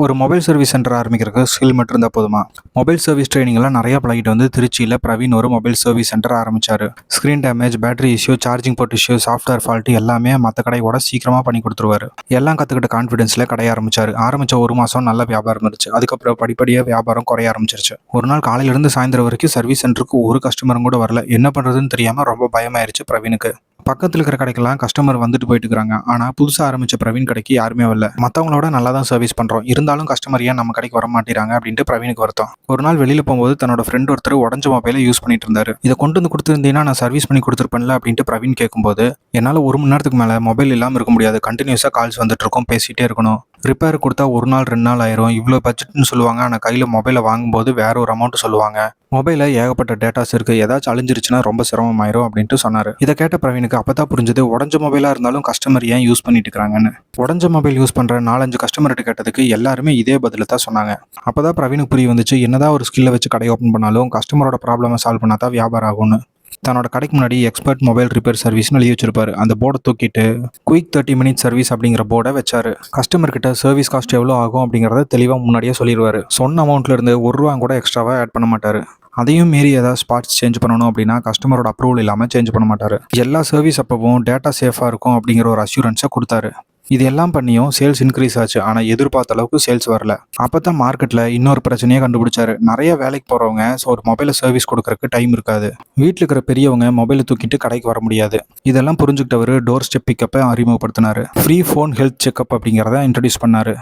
ஒரு mobile service centre ஆரம்பிக்கிறதுக்கு skill மட்டும் இருந்தால் போதுமா? மொபைல் சர்வீஸ் ட்ரைனிங்லாம் நிறைய பழகிட்டு வந்து திருச்சியில் பிரவீன் ஒரு மொபைல் சர்வீஸ் சென்டர் ஆரம்பிச்சாரு. Screen damage, battery issue, charging port issue, software fault எல்லாமே மற்ற கடையோட சீக்கிரமாக பண்ணி கொடுத்துருவாரு. எல்லாம் கற்றுக்கிட்ட கான்ஃபிடன்ஸில் கடையை ஆரம்பிச்சாரு. ஆரம்பித்த ஒரு மாதம் நல்ல வியாபாரம் இருந்துச்சு. அதுக்கப்புறம் படிப்படியாக வியாபாரம் குறைய ஆரம்பிச்சிருச்சு. ஒரு நாள் காலையிலேருந்து சாயந்தரம் வரைக்கும் சர்வீஸ் சென்டருக்கு ஒரு கஸ்டமரும் கூட வரல. என்ன பண்ணுறதுன்னு தெரியாமல் ரொம்ப பயமாயிருச்சு பிரவீனுக்கு. பக்கத்தில் இருக்கிற கடைக்கெல்லாம் கஸ்டமர் வந்துட்டு போயிட்டு இருக்காங்க. ஆனால் புதுசாக ஆரம்பித்த பிரவீன் கடைக்கு யாருமே வரல. மற்றவங்களோட நல்லா தான் சர்வீஸ் பண்ணுறோம், இருந்தாலும் கஸ்டமர் ஏன் நம்ம கடைக்கு வர மாட்டேறாங்க அப்படின்ட்டு பிரவீனுக்கு வருத்தம். ஒரு நாள் வெளியில் போகும்போது தன்னோட ஃப்ரெண்ட் ஒருத்தர் உடஞ்ச மொபைலை யூஸ் பண்ணிட்டு இருந்தாரு. இதை கொண்டு வந்து கொடுத்துருந்தீங்கன்னா நான் சர்வீஸ் பண்ணி கொடுத்துருப்பேன்ல அப்படின்ட்டு பிரவீன் கேட்கும்போது, என்னால் 1 மணி நேரத்துக்கு மேலே மொபைல் இல்லாமல் இருக்க முடியாது. கண்டினியூஸாக கால்ஸ் வந்துட்டு இருக்கும், பேசிகிட்டே இருக்கணும். ரிப்பேர் கொடுத்தா 1 நாள் 2 நாள் ஆயிரும். இவ்வளோ பட்ஜெட்னு சொல்லுவாங்க. ஆனால் கையில் மொபைலை வாங்கும்போது வேற ஒரு அமௌண்ட் சொல்லுவாங்க. மொபைலில் ஏகப்பட்ட டேட்டாஸ் இருக்குது, ஏதாச்சும் அழிஞ்சிருச்சுன்னா ரொம்ப சிரமமாயிரும் அப்படின்ட்டு சொன்னார். இதை கேட்ட பிரவீனுக்கு அப்போ தான் புரிஞ்சது, உடஞ்ச மொபைலாக இருந்தாலும் கஸ்டமர் ஏன் யூஸ் பண்ணிட்டு இருக்காங்கன்னு. உடஞ்ச மொபைல் யூஸ் பண்ணுற 4-5 கஸ்டமர்கிட்ட கேட்டதுக்கு எல்லாருமே இதே பதில தான் சொன்னாங்க. அப்போ தான் பிரவீனுக்கு புரிய வந்துச்சு, என்னதான் ஒரு ஸ்கில்லை வச்சு கடை ஓப்பன் பண்ணாலும் கஸ்டமரோட ப்ராப்ளமை சால்வ் பண்ணால் தான் வியாபாரம் ஆகும்னு. தன்னோட கடைக்கு முன்னாடி எக்ஸ்பர்ட் மொபைல் ரிப்பேர் சர்வீஸ்னு எழுதி வச்சிருப்பாரு. அந்த போர்டை தூக்கிட்டு குயிக் 30 மினிட் சர்வீஸ் அப்படிங்கிற போர்டை வச்சாரு. கஸ்டமர் கிட்ட சர்வீஸ் காஸ்ட் எவ்வளோ ஆகும் அப்படிங்கிறத தெளிவாக முன்னாடியே சொல்லிடுவாரு. சொன்ன அமௌண்ட்ல இருந்து ₹1 கூட எக்ஸ்ட்ராவாக ஆட் பண்ண மாட்டாரு. அதையும் மீறி ஏதாவது ஸ்பாட்ஸ் சேஞ்ச் பண்ணணும் அப்படின்னா கஸ்டமரோட அப்ரூவல் இல்லாமல் சேஞ்ச் பண்ண மாட்டார். எல்லா சர்வீஸ் அப்பவும் டேட்டா சேஃபாக இருக்கும் அப்படிங்கிற ஒரு அஷூரன்ஸை கொடுத்தாரு. இது எல்லாம் பண்ணியும் சேல்ஸ் இன்க்ரீஸ் ஆச்சு. ஆனால் எதிர்பார்த்த அளவுக்கு சேல்ஸ் வரல. அப்போ தான் மார்க்கெட்டில் இன்னொரு பிரச்சனையை கண்டுபிடிச்சாரு. நிறைய வேலைக்கு போகிறவங்க ஒரு மொபைலை சர்வீஸ் கொடுக்கறதுக்கு டைம் இருக்காது. வீட்டில் இருக்கிற பெரியவங்க மொபைலை தூக்கிட்டு கடைக்கு வர முடியாது. இதெல்லாம் புரிஞ்சுக்கிட்டவர் டோர் ஸ்டெப் பிக்கப்பை அறிமுகப்படுத்தினார். ஃப்ரீ ஃபோன் ஹெல்த் செக்அப் அப்படிங்கிறத இன்ட்ரடியூஸ் பண்ணார்.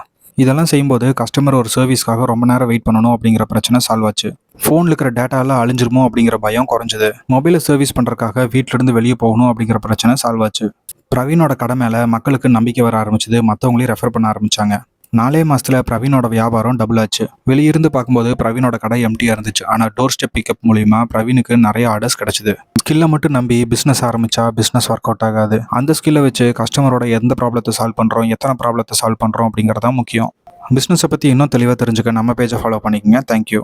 இதெல்லாம் செய்யும்போது கஸ்டமர் ஒரு சர்வீஸ்க்காக ரொம்ப நேரம் வெயிட் பண்ணணும் அப்படிங்கிற பிரச்சனை சால்வ் ஆச்சு. ஃபோனில் இருக்கிற டேட்டாலாம் அழிஞ்சிருமோ அப்படிங்கிற பயம் குறைஞ்சது. மொபைலை சர்வீஸ் பண்ணுறதுக்காக வீட்டிலேருந்து வெளியே போகணும் அப்படிங்கிற பிரச்சனை சால்வ் ஆச்சு. பிரவீனோட கடை மேலே மக்களுக்கு நம்பிக்கை வர ஆரம்பிச்சது. மற்றவங்களையும் ரெஃபர் பண்ண ஆரம்பித்தாங்க. 4 மாதத்தில் பிரவீனோட வியாபாரம் டபுள் ஆச்சு. வெளியிருந்து பார்க்கும்போது பிரவீனோட கடை எம்டியாக இருந்துச்சு. ஆனால் டோர் ஸ்டெப் பிக்கப் மூலிமா பிரவீனுக்கு நிறைய ஆர்டர்ஸ் கிடச்சிது. ஸ்கில்லை மட்டும் நம்பி பிஸ்னஸ் ஆரம்பித்தா பிஸ்னஸ் ஒர்க் அவுட் ஆகாது. அந்த ஸ்கில்லை வச்சு கஸ்டமரோட எந்த ப்ராப்ளத்தை சால்வ் பண்ணுறோம், எத்தனை ப்ராப்ளத்தை சால்வ் பண்ணுறோம் அப்படிங்கிறதான் முக்கியம். பிஸ்னஸை பற்றி இன்னும் தெளிவாக தெரிஞ்சுக்க நம்ம பேஜை ஃபாலோ பண்ணிக்கோங்க. தேங்க்யூ.